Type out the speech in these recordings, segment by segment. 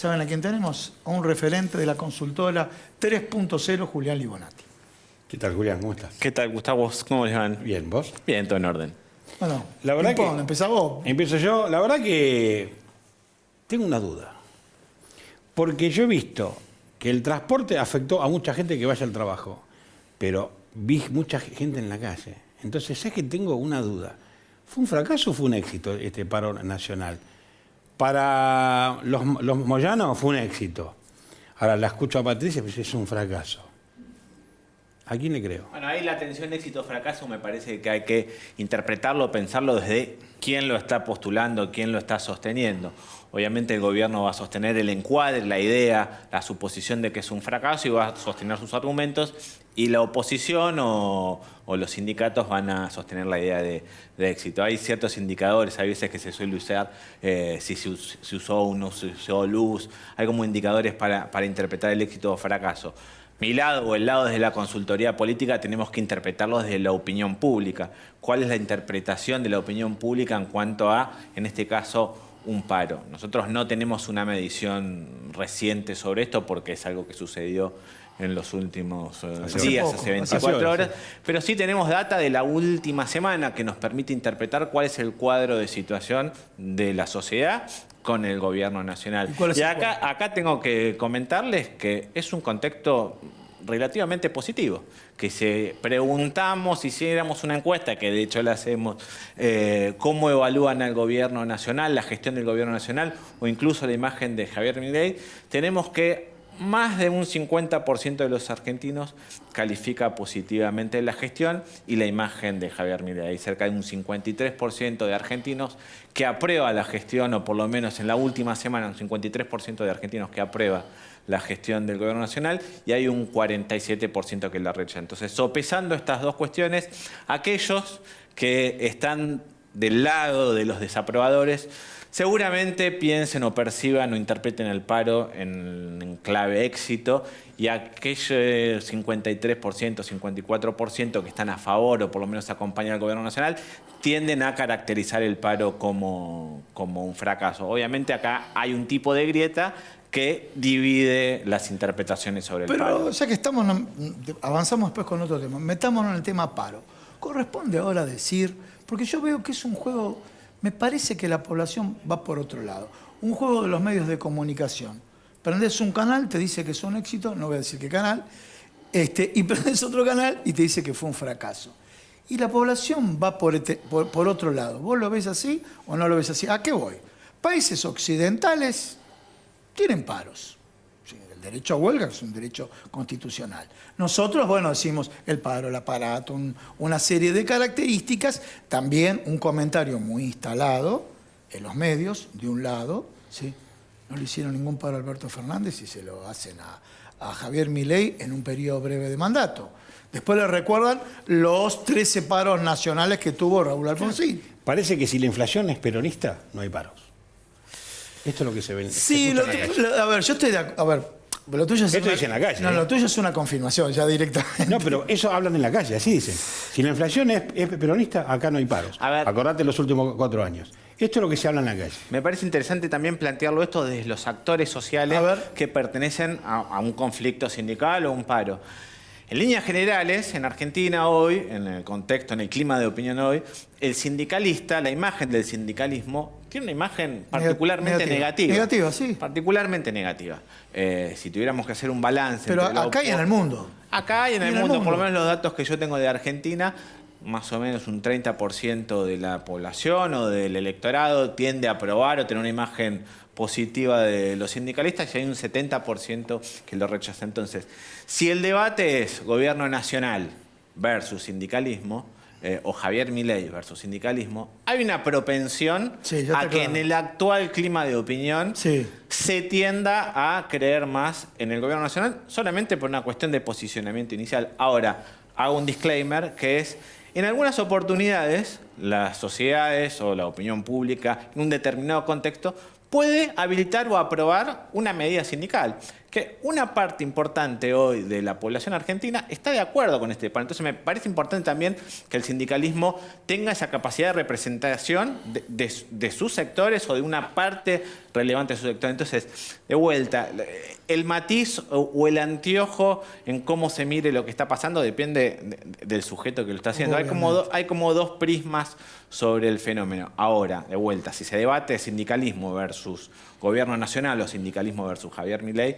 ¿Saben a quién tenemos? A un referente de la consultora 3.0, Julián Libonati. ¿Qué tal, Julián? ¿Cómo estás? ¿Qué tal, Gustavo? ¿Cómo les van? Bien, ¿vos? Bien, todo en orden. Bueno, La verdad que empezá vos. empiezo yo. La verdad que tengo una duda. Porque yo he visto que el transporte afectó a mucha gente que vaya al trabajo, pero vi mucha gente en la calle. Entonces, ¿sabes que tengo una duda? ¿Fue un fracaso o fue un éxito este paro nacional? Para los moyanos fue un éxito. Ahora la escucho a Patricia y pues es un fracaso. ¿A quién le creo? Bueno, ahí la tensión éxito-fracaso me parece que hay que interpretarlo, pensarlo desde quién lo está postulando, quién lo está sosteniendo. Obviamente el gobierno va a sostener el encuadre, la idea, la suposición de que es un fracaso y va a sostener sus argumentos, y la oposición o los sindicatos van a sostener la idea de éxito. Hay ciertos indicadores, hay veces que se suele usar si se usó o no se usó luz, hay como indicadores para interpretar el éxito o fracaso. Mi lado o el lado desde la consultoría política tenemos que interpretarlo desde la opinión pública. ¿Cuál es la interpretación de la opinión pública en cuanto a, en este caso, un paro? Nosotros no tenemos una medición reciente sobre esto porque es algo que sucedió en los últimos días, hace 24 horas, pero sí tenemos data de la última semana que nos permite interpretar cuál es el cuadro de situación de la sociedad con el gobierno nacional. Y acá tengo que comentarles que es un contexto relativamente positivo, que si preguntamos, hiciéramos una encuesta, que de hecho la hacemos, cómo evalúan al gobierno nacional, la gestión del gobierno nacional o incluso la imagen de Javier Milei, tenemos que más de un 50% de los argentinos califica positivamente la gestión y la imagen de Javier Milei. Hay cerca de un 53% de argentinos que aprueba la gestión, o por lo menos en la última semana, un 53% de argentinos que aprueba la gestión del gobierno nacional, y hay un 47% que la rechaza. Entonces, sopesando estas dos cuestiones, aquellos que están del lado de los desaprobadores seguramente piensen o perciban o interpreten el paro en clave éxito, y aquellos 53%, 54% que están a favor o por lo menos acompañan al gobierno nacional tienden a caracterizar el paro como un fracaso. Obviamente acá hay un tipo de grieta que divide las interpretaciones sobre el paro. Pero ya que avanzamos después con otro tema, metámonos en el tema paro. Corresponde ahora decir, porque yo veo que es un juego, me parece que la población va por otro lado. Un juego de los medios de comunicación. Prendés un canal, te dice que es un éxito, no voy a decir qué canal, y prendés otro canal y te dice que fue un fracaso. Y la población va por otro lado. ¿Vos lo ves así o no lo ves así? ¿A qué voy? Países occidentales tienen paros. El derecho a huelga es un derecho constitucional. Nosotros, bueno, decimos el paro, el aparato, una serie de características, también un comentario muy instalado en los medios, de un lado, ¿sí? No le hicieron ningún paro a Alberto Fernández y se lo hacen a Javier Milei en un periodo breve de mandato. Después le recuerdan los 13 paros nacionales que tuvo Raúl Alfonsín. Parece que si la inflación es peronista, no hay paros. Esto es lo que se ve. Sí, a ver, yo estoy de acuerdo. A ver, lo tuyo es esto dice en la calle. No, lo tuyo es una confirmación, ya directamente. No, pero eso hablan en la calle, así dicen. Si la inflación es peronista, acá no hay paros. A ver, acordate los últimos 4 años. Esto es lo que se habla en la calle. Me parece interesante también plantearlo esto desde los actores sociales que pertenecen a un conflicto sindical o un paro. En líneas generales, en Argentina hoy, en el contexto, en el clima de opinión hoy, el sindicalista, la imagen del sindicalismo, tiene una imagen particularmente negativa. Negativa, sí. Particularmente negativa. Si tuviéramos que hacer un balance... Pero acá y en el mundo. Acá y en el mundo, por lo menos los datos que yo tengo de Argentina, más o menos un 30% de la población o del electorado tiende a aprobar o tener una imagen positiva de los sindicalistas, y hay un 70% que lo rechaza. Entonces, si el debate es gobierno nacional versus sindicalismo, o Javier Milei versus sindicalismo, hay una propensión a que en el actual clima de opinión se tienda a creer más en el gobierno nacional, solamente por una cuestión de posicionamiento inicial. Ahora, hago un disclaimer que es: en algunas oportunidades, las sociedades o la opinión pública, en un determinado contexto, puede habilitar o aprobar una medida sindical que una parte importante hoy de la población argentina está de acuerdo con este paro. Entonces me parece importante también que el sindicalismo tenga esa capacidad de representación de sus sectores o de una parte relevante de su sector. Entonces, de vuelta, el matiz o el anteojo en cómo se mire lo que está pasando depende del sujeto que lo está haciendo. Hay como dos prismas sobre el fenómeno. Ahora, de vuelta, si se debate sindicalismo versus gobierno nacional o sindicalismo versus Javier Milei,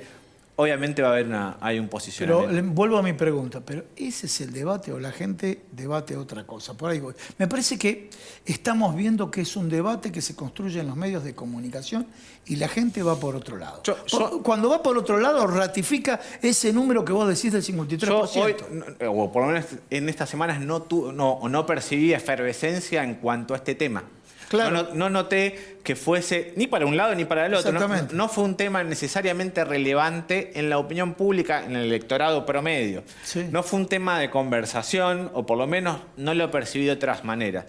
obviamente va a haber hay un posicionamiento. Pero vuelvo a mi pregunta, ¿pero ese es el debate o la gente debate otra cosa? Por ahí voy. Me parece que estamos viendo que es un debate que se construye en los medios de comunicación y la gente va por otro lado. Cuando va por otro lado, ratifica ese número que vos decís del 53%. Yo hoy, o por lo menos en estas semanas, no percibí efervescencia en cuanto a este tema. Claro. No noté que fuese ni para un lado ni para el otro. Exactamente. No fue un tema necesariamente relevante en la opinión pública, en el electorado promedio. Sí. No fue un tema de conversación, o por lo menos no lo percibí de otras maneras.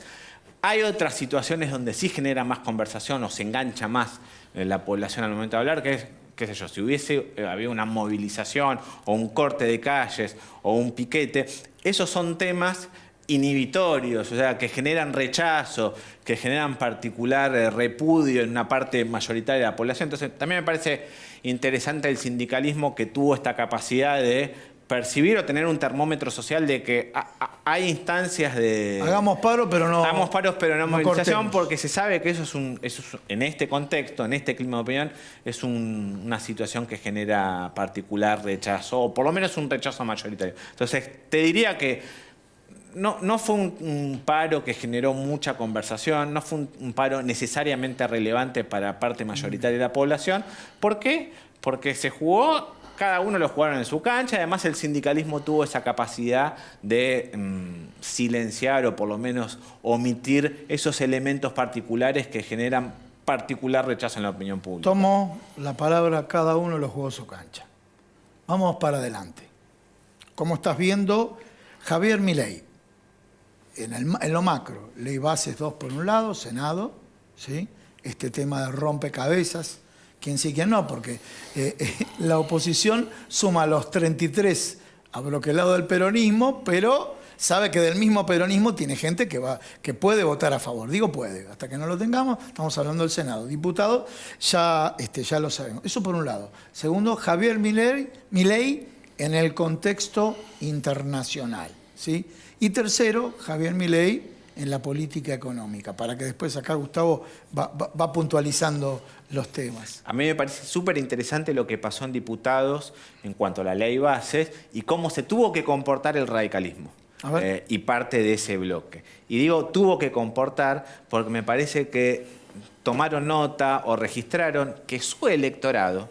Hay otras situaciones donde sí genera más conversación o se engancha más la población al momento de hablar, que es, qué sé yo, si hubiese habido una movilización o un corte de calles o un piquete, esos son temas inhibitorios, o sea, que generan rechazo, que generan particular repudio en una parte mayoritaria de la población. Entonces, también me parece interesante el sindicalismo que tuvo esta capacidad de percibir o tener un termómetro social de que hay instancias de... Hagamos paro, pero no... Hagamos paros, pero no movilización, cortemos. porque se sabe que eso es en este contexto, en este clima de opinión, es una situación que genera particular rechazo, o por lo menos un rechazo mayoritario. Entonces, te diría que no fue un paro que generó mucha conversación, no fue un paro necesariamente relevante para parte mayoritaria de la población. ¿Por qué? Porque se jugó, cada uno lo jugaron en su cancha, además el sindicalismo tuvo esa capacidad de silenciar o por lo menos omitir esos elementos particulares que generan particular rechazo en la opinión pública. Tomo la palabra, cada uno lo jugó su cancha. Vamos para adelante. Como estás viendo, Javier Milei, en lo macro, ley bases 2 por un lado, Senado, ¿sí? Este tema de rompecabezas, quién sí, quién no, porque la oposición suma los 33 abroquelados del peronismo, pero sabe que del mismo peronismo tiene gente que puede votar a favor. Digo puede, hasta que no lo tengamos, estamos hablando del Senado. Diputados, ya lo sabemos. Eso por un lado. Segundo, Javier Milei en el contexto internacional, ¿sí? Y tercero, Javier Milei en la política económica, para que después acá Gustavo va puntualizando los temas. A mí me parece súper interesante lo que pasó en diputados en cuanto a la ley bases y cómo se tuvo que comportar el radicalismo y parte de ese bloque. Y digo tuvo que comportar porque me parece que tomaron nota o registraron que su electorado,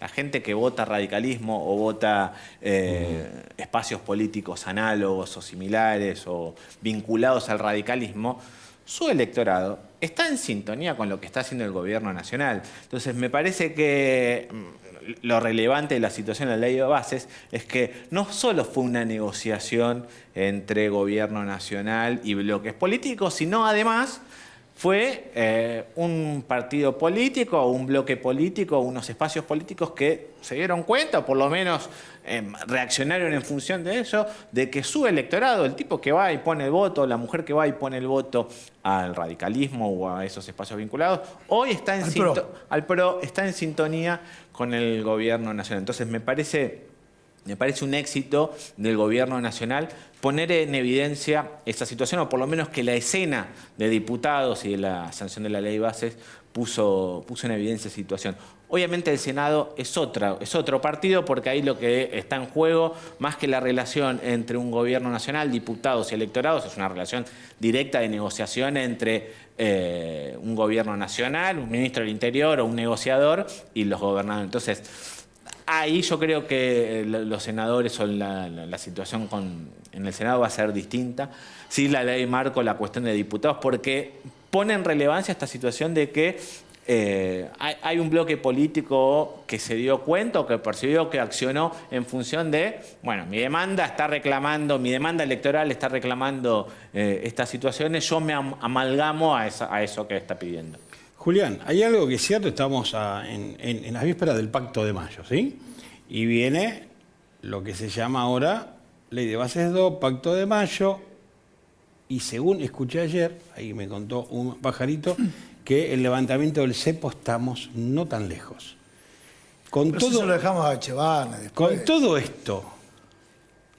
la gente que vota radicalismo o vota espacios políticos análogos o similares o vinculados al radicalismo, su electorado está en sintonía con lo que está haciendo el gobierno nacional. Entonces me parece que lo relevante de la situación de la ley de bases es que no solo fue una negociación entre gobierno nacional y bloques políticos, sino además fue un partido político o un bloque político, unos espacios políticos que se dieron cuenta, o por lo menos reaccionaron en función de eso, de que su electorado, el tipo que va y pone el voto, la mujer que va y pone el voto al radicalismo o a esos espacios vinculados, hoy está al PRO está en sintonía con el gobierno nacional. Entonces me parece un éxito del gobierno nacional poner en evidencia esta situación, o por lo menos que la escena de diputados y de la sanción de la ley bases puso en evidencia esa situación. Obviamente el Senado es otro partido, porque ahí lo que está en juego, más que la relación entre un gobierno nacional, diputados y electorados, es una relación directa de negociación entre un gobierno nacional, un ministro del Interior o un negociador y los gobernadores. Entonces, ahí yo creo que los senadores o la situación en el Senado va a ser distinta. Sí, la ley marco, la cuestión de diputados, porque pone en relevancia esta situación de que hay un bloque político que se dio cuenta o que percibió, que accionó en función de, bueno, mi demanda electoral está reclamando estas situaciones, yo me amalgamo a eso que está pidiendo. Julián, hay algo que es cierto, estamos en las vísperas del Pacto de Mayo, ¿sí? Y viene lo que se llama ahora Ley de Bases 2, Pacto de Mayo, y según escuché ayer, ahí me contó un pajarito, que el levantamiento del cepo estamos no tan lejos. Con Pero eso se lo dejamos a Echevarne después. con todo esto,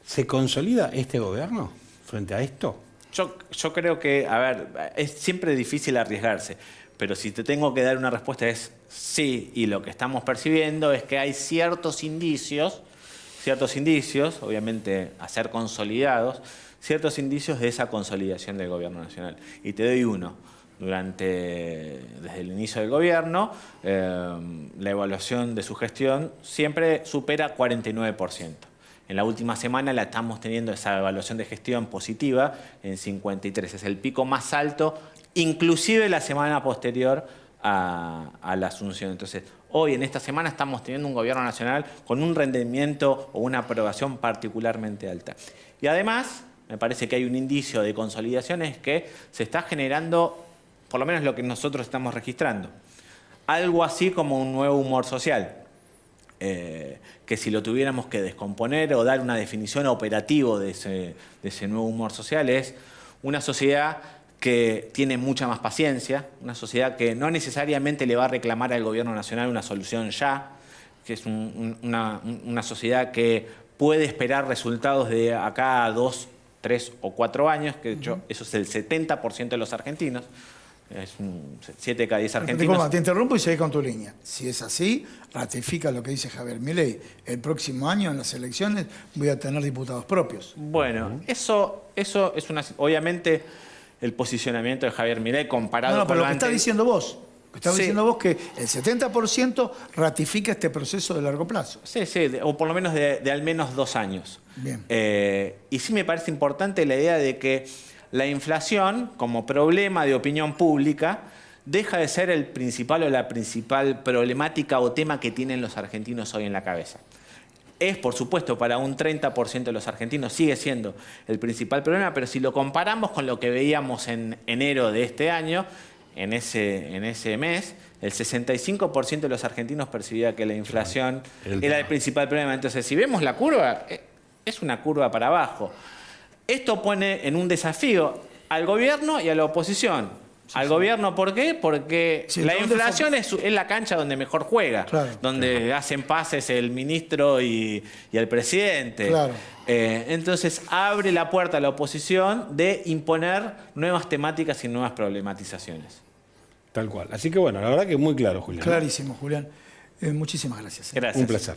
¿se consolida este gobierno frente a esto? Yo creo que, a ver, es siempre difícil arriesgarse, pero si te tengo que dar una respuesta es sí, y lo que estamos percibiendo es que hay ciertos indicios, obviamente a ser consolidados, ciertos indicios de esa consolidación del gobierno nacional. Y te doy uno. Desde el inicio del gobierno, la evaluación de su gestión siempre supera 49%. En la última semana la estamos teniendo esa evaluación de gestión positiva en 53%. Es el pico más alto, inclusive la semana posterior a la asunción. Entonces, hoy en esta semana estamos teniendo un gobierno nacional con un rendimiento o una aprobación particularmente alta. Y además, me parece que hay un indicio de consolidación, es que se está generando, por lo menos lo que nosotros estamos registrando, algo así como un nuevo humor social. Que si lo tuviéramos que descomponer o dar una definición operativo de ese nuevo humor social, es una sociedad que tiene mucha más paciencia, una sociedad que no necesariamente le va a reclamar al gobierno nacional una solución ya, que es una sociedad que puede esperar resultados de acá a 2, 3 o 4 años, que de hecho eso es el 70% de los argentinos. Es 7 de cada 10 argentinos. Te interrumpo y seguí con tu línea. Si es así, ratifica lo que dice Javier Milei. El próximo año en las elecciones voy a tener diputados propios. Bueno, eso es obviamente el posicionamiento de Javier Milei comparado con pero lo que antes. estás diciendo vos. Estás Sí. diciendo vos que el 70% ratifica este proceso de largo plazo. Sí, o por lo menos de al menos 2 años. Bien. Y sí me parece importante la idea de que la inflación, como problema de opinión pública, deja de ser el principal o la principal problemática o tema que tienen los argentinos hoy en la cabeza. Es, por supuesto, para un 30% de los argentinos sigue siendo el principal problema, pero si lo comparamos con lo que veíamos en enero de este año, en ese mes, el 65% de los argentinos percibía que la inflación era el principal problema. Entonces, si vemos la curva, es una curva para abajo. Esto pone en un desafío al gobierno y a la oposición. Al gobierno, ¿por qué? Porque la inflación es la cancha donde mejor juega, donde hacen pases el ministro y el presidente. Claro. Entonces abre la puerta a la oposición de imponer nuevas temáticas y nuevas problematizaciones. Tal cual. Así que bueno, la verdad que muy claro, Julián. Clarísimo, Julián. Muchísimas gracias. Gracias. Un placer.